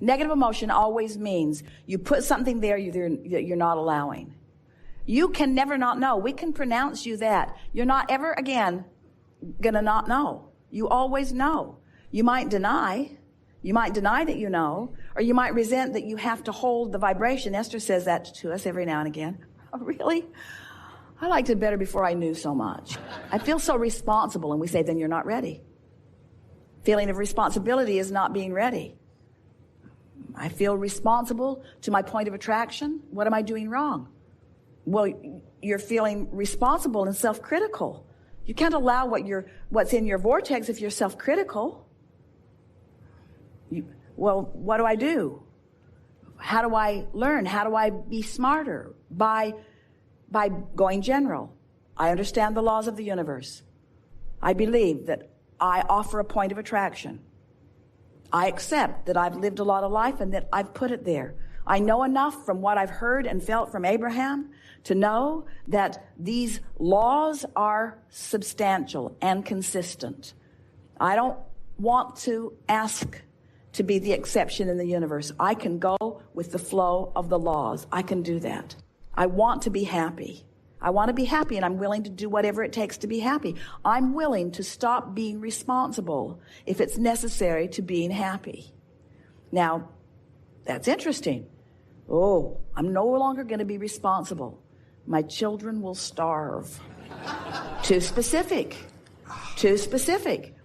Negative emotion always means you put something there that you're not allowing. You can never not know. We can pronounce you that. You're not ever again going to not know. You always know. You might deny. You might deny that you know, or you might resent that you have to hold the vibration. Esther says that to us every now and again. Oh, really? I liked it better before I knew so much. I feel so responsible. And we say, then you're not ready. Feeling of responsibility is not being ready. I feel responsible to my point of attraction. What am I doing wrong? Well, you're feeling responsible and self-critical. You can't allow what's in your vortex if you're self-critical. Well, what do I do? How do I learn? How do I be smarter? By going general. I understand the laws of the universe. I believe that I offer a point of attraction. I accept that I've lived a lot of life and that I've put it there. I know enough from what I've heard and felt from Abraham to know that these laws are substantial and consistent. I don't want to ask to be the exception in the universe. I can go with the flow of the laws. I can do that. I want to be happy. I want to be happy, and I'm willing to do whatever it takes to be happy. I'm willing to stop being responsible if it's necessary to being happy. Now, that's interesting. Oh, I'm no longer going to be responsible. My children will starve. Too specific. Too specific.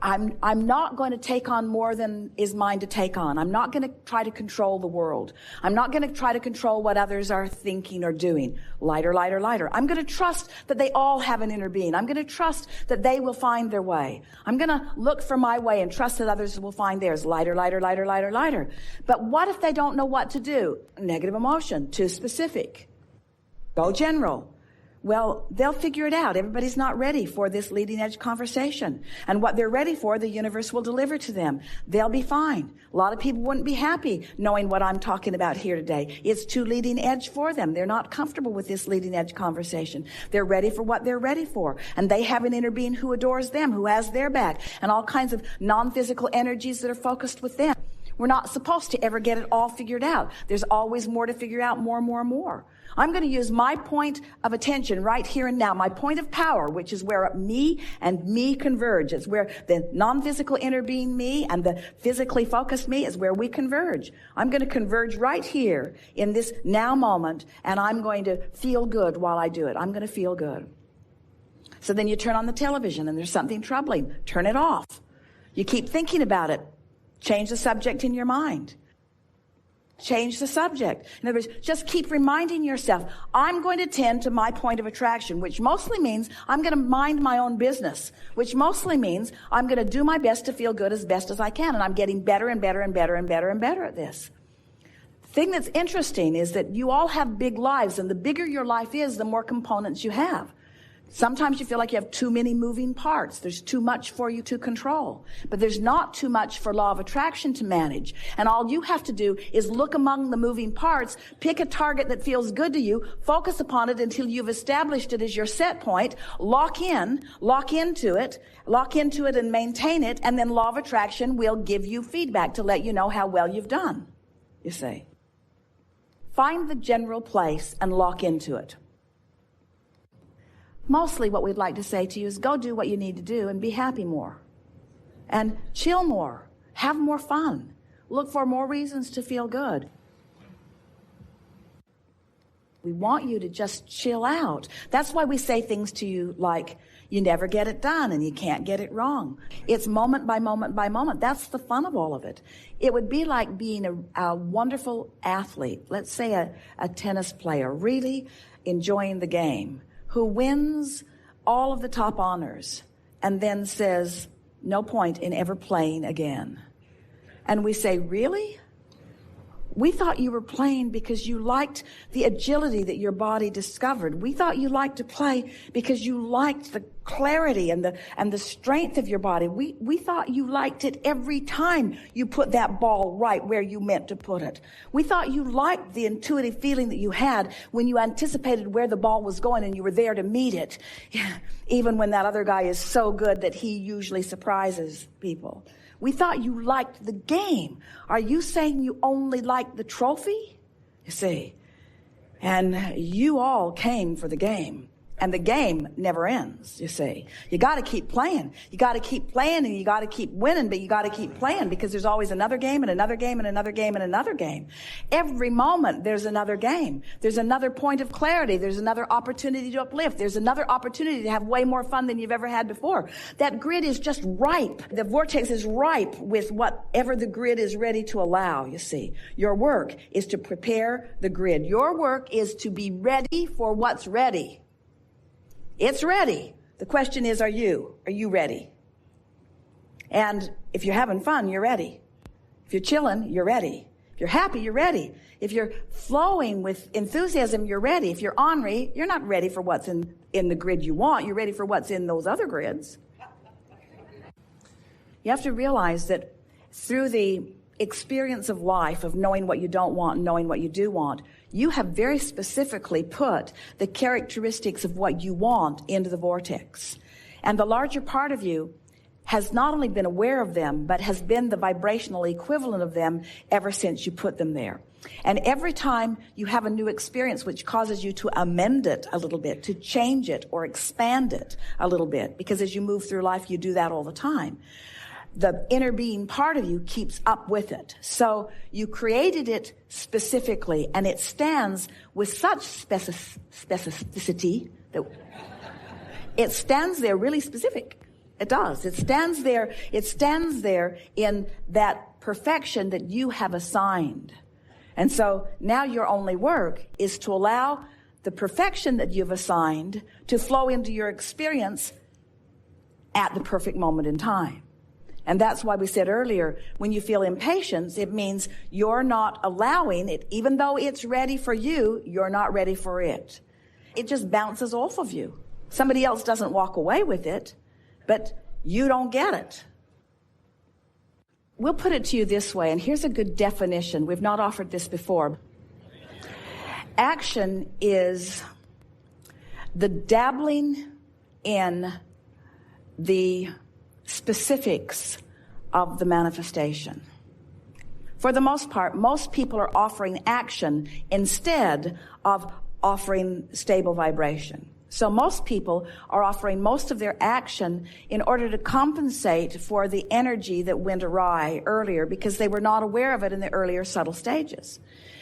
I'm not going to take on more than is mine to take on. I'm not going to try to control the world. I'm not going to try to control what others are thinking or doing. Lighter, lighter, lighter. I'm going to trust that they all have an inner being. I'm going to trust that they will find their way. I'm going to look for my way and trust that others will find theirs. Lighter, lighter, lighter, lighter, lighter. But what if they don't know what to do? Negative emotion. Too specific. Go general. Well, they'll figure it out. Everybody's not ready for this leading edge conversation. And what they're ready for, the universe will deliver to them. They'll be fine. A lot of people wouldn't be happy knowing what I'm talking about here today. It's too leading edge for them. They're not comfortable with this leading edge conversation. They're ready for what they're ready for. And they have an inner being who adores them, who has their back, and all kinds of non-physical energies that are focused with them. We're not supposed to ever get it all figured out. There's always more to figure out, more and more and more. I'm going to use my point of attention right here and now, my point of power, which is where me and me converge. It's where the non-physical inner being me and the physically focused me is where we converge. I'm going to converge right here in this now moment, and I'm going to feel good while I do it. I'm going to feel good. So then you turn on the television and there's something troubling. Turn it off. You keep thinking about it. Change the subject in your mind. Change the subject. In other words, just keep reminding yourself, I'm going to tend to my point of attraction, which mostly means I'm going to mind my own business, which mostly means I'm going to do my best to feel good as best as I can. And I'm getting better and better and better and better and better at this. The thing that's interesting is that you all have big lives, and the bigger your life is, the more components you have. Sometimes you feel like you have too many moving parts. There's too much for you to control. But there's not too much for law of attraction to manage. And all you have to do is look among the moving parts, pick a target that feels good to you, focus upon it until you've established it as your set point, lock into it and maintain it, and then law of attraction will give you feedback to let you know how well you've done, you see. Find the general place and lock into it. Mostly what we'd like to say to you is go do what you need to do and be happy more. And chill more. Have more fun. Look for more reasons to feel good. We want you to just chill out. That's why we say things to you like, you never get it done and you can't get it wrong. It's moment by moment by moment. That's the fun of all of it. It would be like being a wonderful athlete. Let's say a tennis player, really enjoying the game, who wins all of the top honors and then says, no point in ever playing again. And we say, really? We thought you were playing because you liked the agility that your body discovered. We thought you liked to play because you liked the clarity and the strength of your body. We thought you liked it every time you put that ball right where you meant to put it. We thought you liked the intuitive feeling that you had when you anticipated where the ball was going and you were there to meet it. Even when that other guy is so good that he usually surprises people. We thought you liked the game. Are you saying you only like the trophy? You see. And you all came for the game. And the game never ends, you see. You got to keep playing. You got to keep playing, and you got to keep winning, but you got to keep playing, because there's always another game and another game and another game and another game. Every moment there's another game. There's another point of clarity. There's another opportunity to uplift. There's another opportunity to have way more fun than you've ever had before. That grid is just ripe. The vortex is ripe with whatever the grid is ready to allow, you see. Your work is to prepare the grid. Your work is to be ready for what's ready. It's ready. The question is, are you? Are you ready? And if you're having fun, you're ready. If you're chilling, you're ready. If you're happy, you're ready. If you're flowing with enthusiasm, you're ready. If you're ornery, you're not ready for what's in the grid you want. You're ready for what's in those other grids. You have to realize that through the experience of life, of knowing what you don't want and knowing what you do want, you have very specifically put the characteristics of what you want into the vortex. And the larger part of you has not only been aware of them, but has been the vibrational equivalent of them ever since you put them there. And every time you have a new experience which causes you to amend it a little bit, to change it or expand it a little bit, because as you move through life, you do that all the time. The inner being part of you keeps up with it. So you created it specifically, and it stands with such specificity that it stands there really specific. It does. It stands there in that perfection that you have assigned. And so now your only work is to allow the perfection that you've assigned to flow into your experience at the perfect moment in time. And that's why we said earlier, when you feel impatience, it means you're not allowing it. Even though it's ready for you, you're not ready for it. It just bounces off of you. Somebody else doesn't walk away with it, but you don't get it. We'll put it to you this way, and here's a good definition. We've not offered this before. Action is the dabbling in the specifics of the manifestation. For the most part, most people are offering action instead of offering stable vibration. So most people are offering most of their action in order to compensate for the energy that went awry earlier, because they were not aware of it in the earlier subtle stages.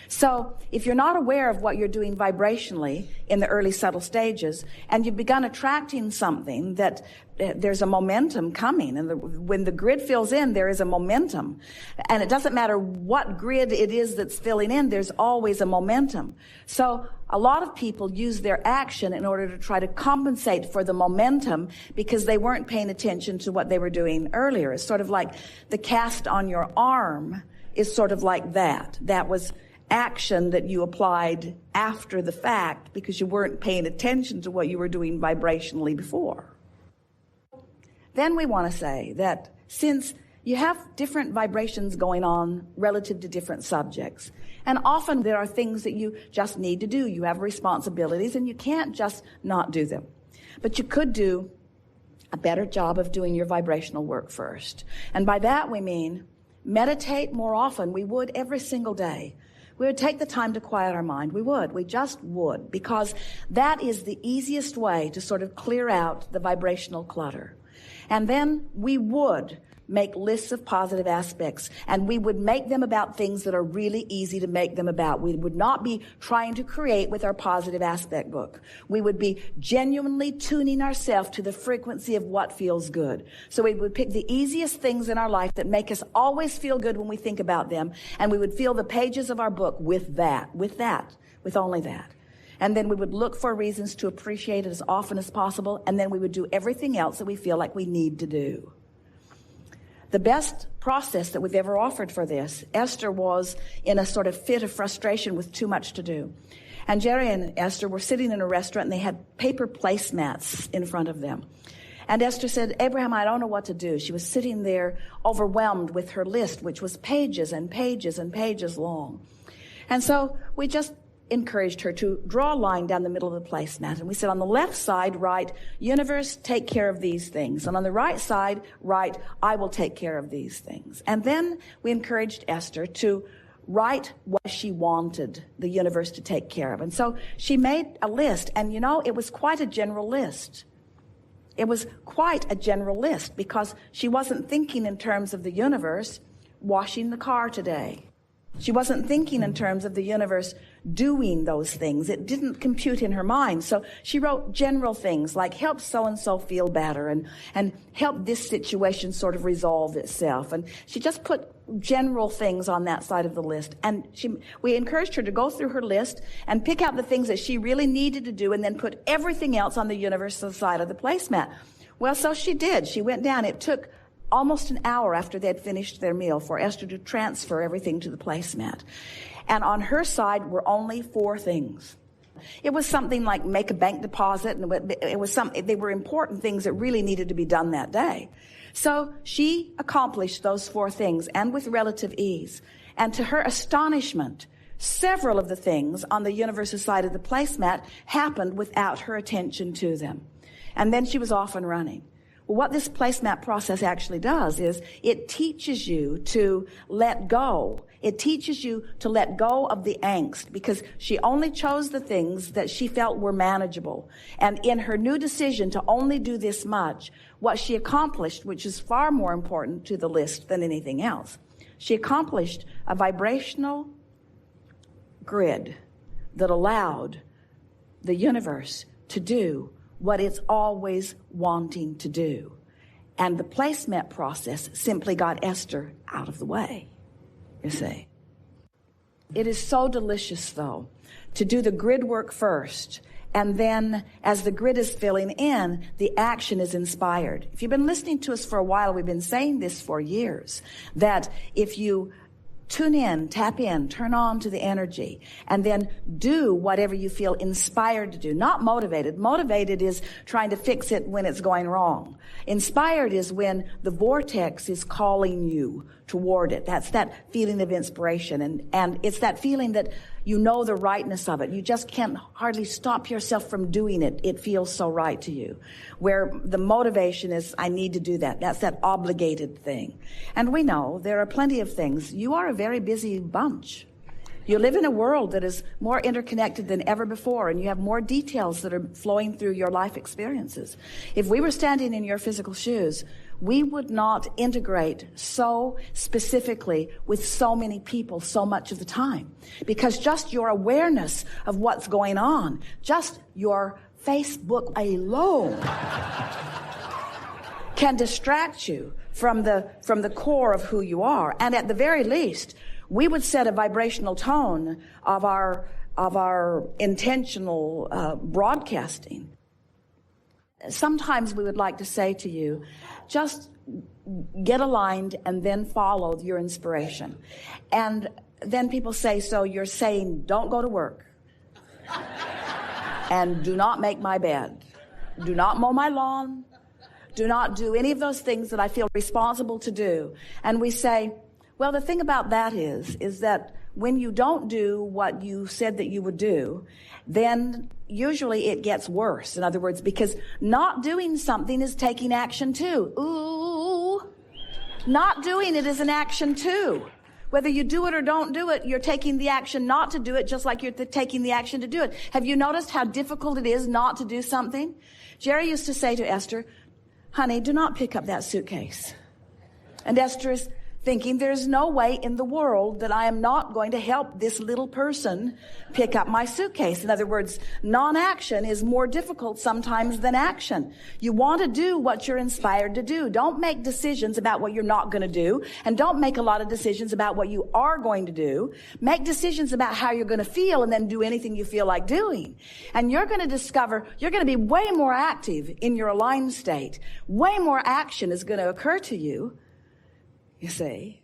So if you're not aware of what you're doing vibrationally in the early subtle stages, and you've begun attracting something that there's a momentum coming, and when the grid fills in, there is a momentum. And it doesn't matter what grid it is that's filling in, there's always a momentum. So a lot of people use their action in order to try to compensate for the momentum, because they weren't paying attention to what they were doing earlier. It's sort of like the cast on your arm is sort of like that. That was action that you applied after the fact because you weren't paying attention to what you were doing vibrationally before. Then we want to say that since you have different vibrations going on relative to different subjects, and often there are things that you just need to do. You have responsibilities and you can't just not do them. But you could do a better job of doing your vibrational work first. And by that we mean meditate more often. We would every single day. We would take the time to quiet our mind. We just would, because that is the easiest way to sort of clear out the vibrational clutter. And then we would make lists of positive aspects, and we would make them about things that are really easy to make them about. We would not be trying to create with our positive aspect book. We would be genuinely tuning ourselves to the frequency of what feels good. So we would pick the easiest things in our life that make us always feel good when we think about them, and we would fill the pages of our book with only that. And then we would look for reasons to appreciate it as often as possible, and then we would do everything else that we feel like we need to do. The best process that we've ever offered for this, Esther was in a sort of fit of frustration with too much to do. And Jerry and Esther were sitting in a restaurant, and they had paper placemats in front of them. And Esther said, "Abraham, I don't know what to do." She was sitting there overwhelmed with her list, which was pages and pages and pages long. And so we just encouraged her to draw a line down the middle of the placemat. And we said, on the left side, write, universe, take care of these things. And on the right side, write, I will take care of these things. And then we encouraged Esther to write what she wanted the universe to take care of. And so she made a list. And it was quite a general list. It was quite a general list because she wasn't thinking in terms of the universe washing the car today. She wasn't thinking in terms of the universe doing those things. It didn't compute in her mind. So she wrote general things like help so-and-so feel better and help this situation sort of resolve itself. And she just put general things on that side of the list. And we encouraged her to go through her list and pick out the things that she really needed to do and then put everything else on the universal side of the placemat. Well, so she did. She went down. It took almost an hour after they had finished their meal for Esther to transfer everything to the placemat. And on her side were only 4 things. It was something like make a bank deposit, and they were important things that really needed to be done that day. So she accomplished those 4 things, and with relative ease. And to her astonishment, several of the things on the universal side of the placemat happened without her attention to them. And then she was off and running. Well, what this placemat process actually does is it teaches you to let go. It teaches you to let go of the angst because she only chose the things that she felt were manageable. And in her new decision to only do this much, what she accomplished, which is far more important to the list than anything else, she accomplished a vibrational grid that allowed the universe to do what it's always wanting to do. And the placemat process simply got Esther out of the way, you see. It is so delicious, though, to do the grid work first. And then as the grid is filling in, the action is inspired. If you've been listening to us for a while, we've been saying this for years, that if you tune in, tap in, turn on to the energy, and then do whatever you feel inspired to do. Not motivated. Motivated is trying to fix it when it's going wrong. Inspired is when the vortex is calling you toward it. That's that feeling of inspiration. And it's that feeling that you know the rightness of it. You just can't hardly stop yourself from doing it. It feels so right to you. Where the motivation is, I need to do that. That's that obligated thing. And we know there are plenty of things. You are a very busy bunch. You live in a world that is more interconnected than ever before, and you have more details that are flowing through your life experiences. If we were standing in your physical shoes, we would not integrate so specifically with so many people so much of the time. Because just your awareness of what's going on, just your Facebook alone can distract you from the core of who you are. And at the very least, we would set a vibrational tone of our intentional broadcasting. Sometimes we would like to say to you, just get aligned and then follow your inspiration. And then people say, so you're saying don't go to work and do not make my bed, do not mow my lawn, do not do any of those things that I feel responsible to do. And we say, well, the thing about that is that when you don't do what you said that you would do, then usually it gets worse. In other words, because not doing something is taking action too. Ooh, not doing it is an action too. Whether you do it or don't do it, you're taking the action not to do it just like you're taking the action to do it. Have you noticed how difficult it is not to do something? Jerry used to say to Esther, honey, do not pick up that suitcase. And Esther is thinking, there's no way in the world that I am not going to help this little person pick up my suitcase. In other words, non-action is more difficult sometimes than action. You want to do what you're inspired to do. Don't make decisions about what you're not going to do, and don't make a lot of decisions about what you are going to do. Make decisions about how you're going to feel, and then do anything you feel like doing. And you're going to discover you're going to be way more active in your aligned state. Way more action is going to occur to you. You see,